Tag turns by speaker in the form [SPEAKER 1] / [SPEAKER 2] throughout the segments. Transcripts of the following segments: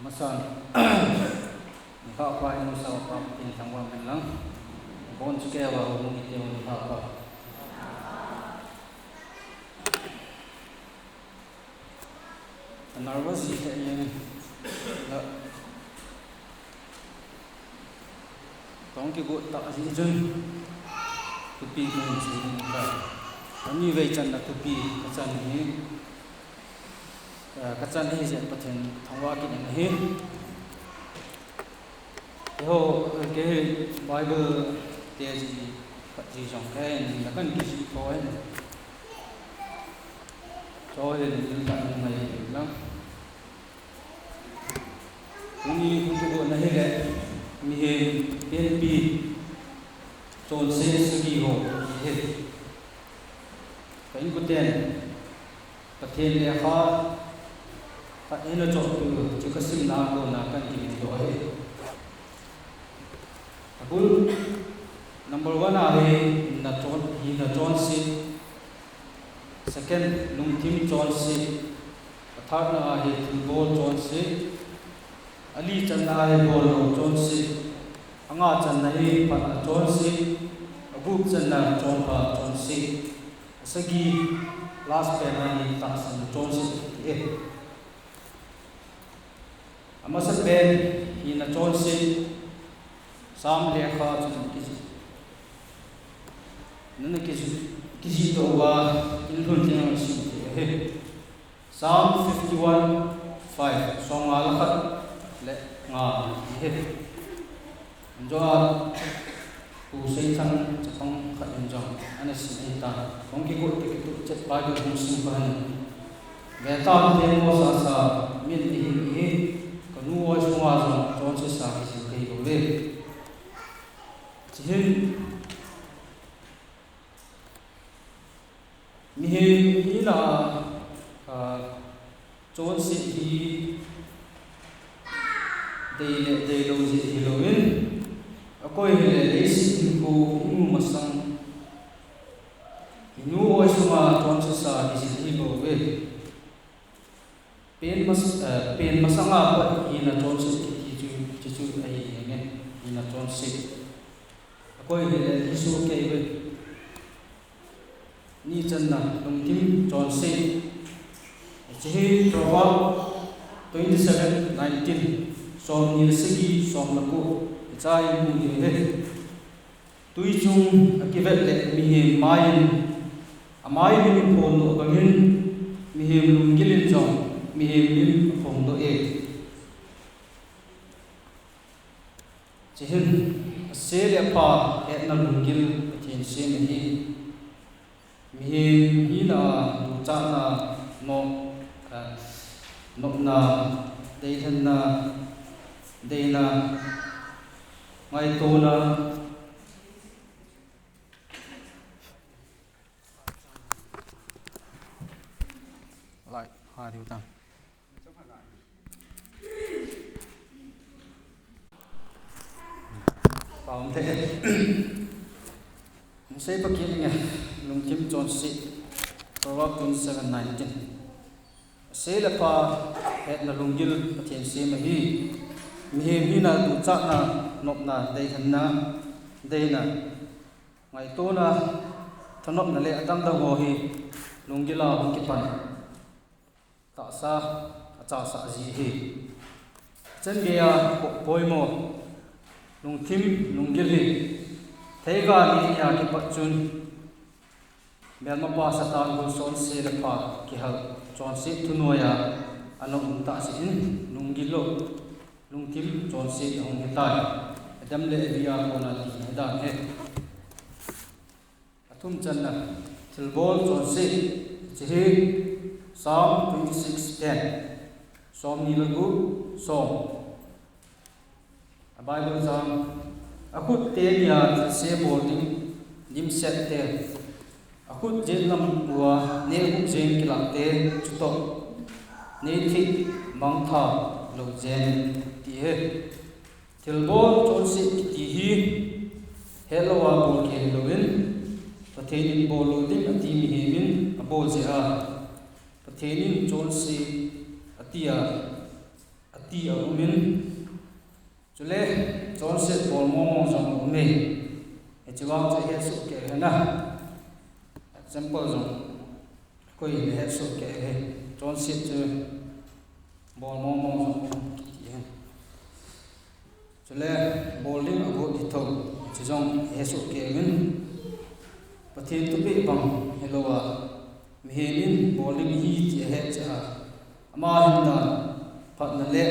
[SPEAKER 1] Masan, kau ini sahaja apa yang tanggung melang, bon sekian baru mungkin yang apa. Nervous sih kayaknya, kalau kita tak sih jen, tupi mungkin tak, ini wajan lah tupi macam ni. Các chân thì sẽ có thể thông qua cái này thì hồ cái Bible thì gì trong cái là cần cái gì thôi cho nên những bạn này lắm cũng như cái bộ này đấy mình PNP trốn xe ski hồ hết cái những tiền có thể là khó ini lo job tu juga senang lo nak kan jadi doa. Abul number 1 hari na John si, second lung tim John si, third na hari bol John si, Ali chan na hari bol John si, anga chan na hari pat John si, abu chan na John si, segi last pen hari tak san John si. Masa ben hina John si sam lekha chun kisi nana kisi to wa ilhun tin si he Psalm 51:5 song ala khat le nga he jo tu sei thang chapang khat jong ana si ta kong ki ko ti tu chet ba do hum sim ban ve ta te mo sa min hi nuôi sinh hoạt trong John sẽ sang cái sự cây cầu về chỉ hiện mình nghĩ là John sẽ đi đây lâu gì thì lâu in coi là lấy sinh cô cũng mà sang nuôi sinh hoạt John sẽ sang cái sự cây cầu về pen masanga pa ina John se chu ai nge ina John se koi le isu ke be ni chan na long tim John se chi Proverbs 27:19 som ni segi som na ko chai mu ni he tui chung akivet le mi he mai amai ni phone no bangin mi he lung gilin jong mi him phong do e chihin se le pa et na lungil chin se mi hi na du cha na no na dei than na dei na ngai to na lại hai điều tăng Ông thế sẽ bắt kiến nghe lùng kim John si Proverbs 27:19 sẽ là pa hết là lùng gil thiên si mà hi na tu cha na nộp na đây thân na đây na ngày tu na thân nộp na lệ tăng đầu hi lùng gil là cái pan ta sa cha sa gì hi chân kia bôi mồ lung tim lung gili thấy ga ni nhà cái bát chun mel ma pa sa ta go son se la pa ki hal chon se tu noya anong ta sin lung gilo lung tim chon se hong hitai adam le bia ko na ti dan he atum chan na tilbol chon se chi Psalm 26:10 som ni lagu som Bible Psalm akut te nia se boarding dim set te akut je lam wa ne hu jeng kila te chuto ne thi mang tha lo jen ti he tilbol chon si ti hi hello wa bol ke loin pathein bol ding ati mi hemin abol je a pathein chon si atia atia umin chule chon se bol mo jong me e chiwang che he su ke na example jong koi he su ke he chon se che bol mo jong chule bowling ago di tho chijong he su ke min pathin tu be bang helowa mihemin bowling hi ti he cha ama hinda phat na le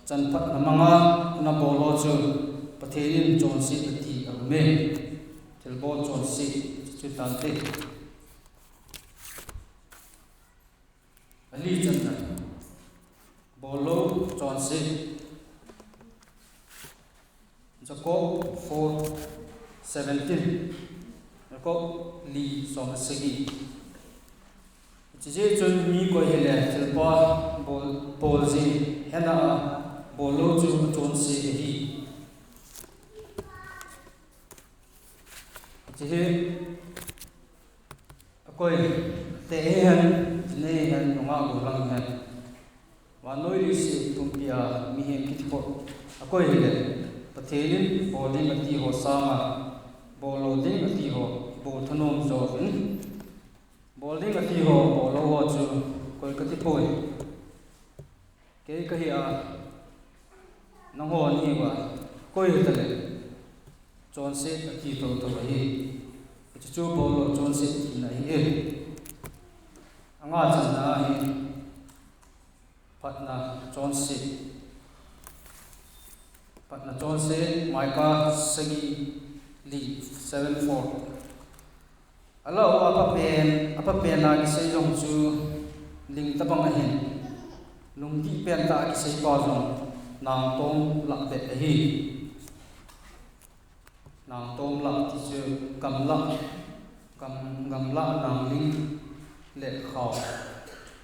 [SPEAKER 1] chan phat na manga na bolo chu pathin chon si ti ame tel bol chon si chu tan te ali chan na bolo chon si Jacob 4:17 Jacob li som segi je chon mi ko hele telpa bol ji hena bolo chu chon se hi je akoi te han ne han nga go lang han wa noi li se tumpia mi hen kit ko akoi hele pathelin bowling ati ho sama bowling ati ho bol thanom zo bowling ati ho bolo ho chu koi kati poi ke kahi a nang ho ni wa koi tale chon se ati to hi chu bolo chon se na hi anga chan na hi patna chon se patna chon se maika sagi li 74 alo apa pen na ki sei jong chu ling tapang ahin lung ti pen ta ki sei pa jong nang tom lak be hi nang tom lak ti chu kam la nang ling le khaw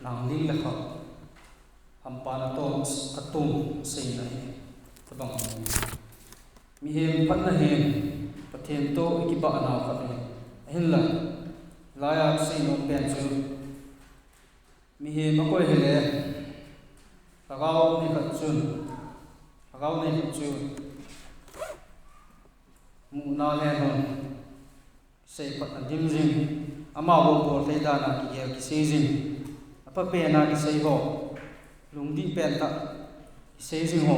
[SPEAKER 1] nang ling le khaw hampa na tom atum sei na tabang mi hem pat na hem pathen to ki ba na ka hin la laya sei no pen chu mi hem ko hele tagaw ni khat chun tagaw ni chu mu na le non sei pat na dim jing ama bo bol thai da na ki ki sei jing apa pe na ki sei ho lung di pen ta sei jing ho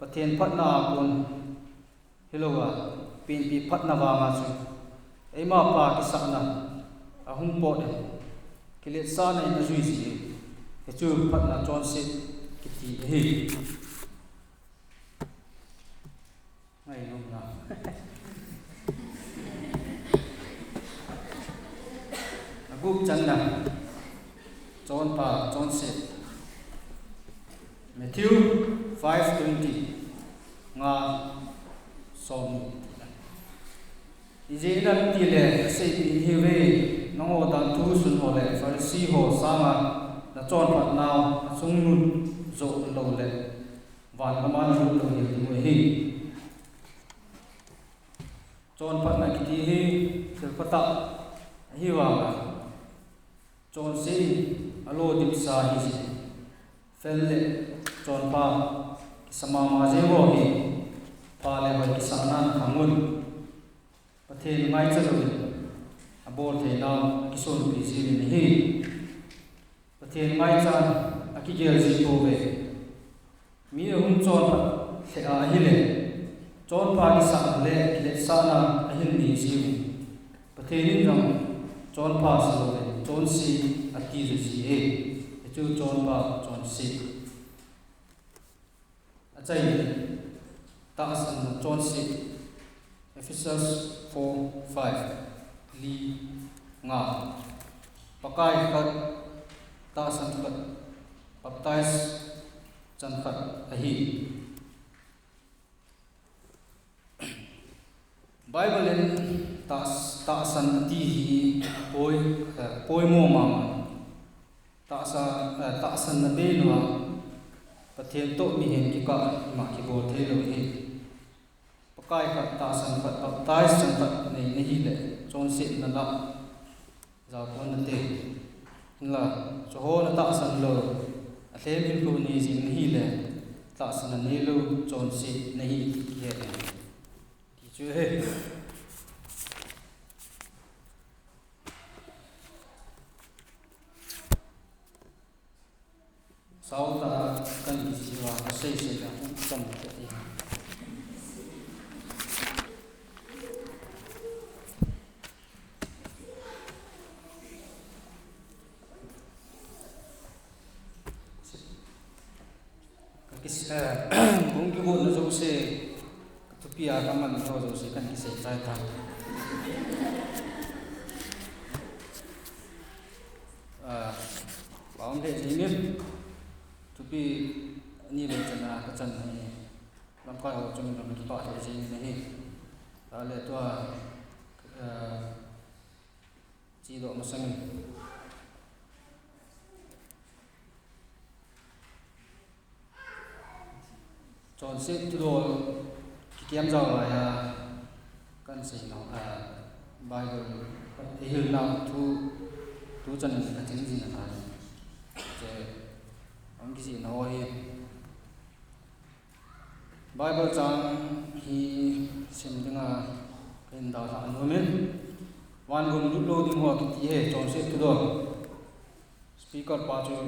[SPEAKER 1] pathen phat na kun hilowa pin pi phat na wa ma chu ema pa ki sa na ahum po de kilet sa na in zui si he chu phat na chon se ki ti hi ai no na aguk chan na chon pa chon se Matthew 5:20 nga som ije na ti le se pi hi we no ho dan thu sun ho le farsi ho sama na chon phat naw sung nun zo lo le van ma na lo ni mu hi chon phat na ki hi sel pata hi wa chon se alo dim sa hi fel le chon pa sama ma je ho hi pa le ba ki sa na khangun pathen mai chalo abol the na ki son pi ji ni hi pathen mai chan aki gel ji to ve mi hum chon pa se a hi le chon pa ki sa le ki le sa na a hin ni ji pathen ni ram chon pa sa lo ve chon si ati ji ji chu chon pa chon si achai ta san chon si Ephesians 4:5 li nga pakai khat ta san khat baptize chan khat ahi Bible in ta san ti hi poi mo ma ta san na be no pathian to mi hen ki ka ma ki bo the lo hi pakai ka ta san ka baptize san ka nei nei le chon sit na la za ko na te la cho ho na ta san lo a hlem in ko ni jin hi le ta san na nei lo chon sit nei ki he ki chu he sau ta kan ji wa sei sei la chom te ti bung ki bo na zo se tu pia ka man zo se kan ki se tai ta baum he ji ni tu pi ni le chana ka chan ni lam ka ho chung lam ki pa he ji ni hi ta le to chi do ma sang chọn xếp đồ kiếm giàu là cần gì nó bài rồi thì hình nào thu chân là chính gì là phải để ông cái gì nó hi bài bờ trang hi xem tiếng bên đào tạo nó lên hoàn gồm lúc lâu đi mua cái gì hết chọn xếp đồ speaker ba cho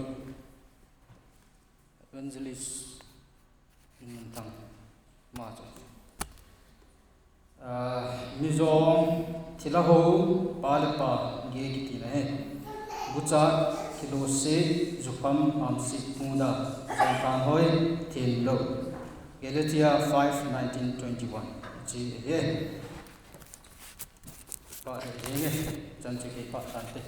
[SPEAKER 1] evangelist tang ma cho Mizom thilaho palpa ge ki ne bucha kilo se zupam amsi punda jangkan hoi thin lo Galatia 5:19-21 ji he pa he ne chan chi ke pa tan te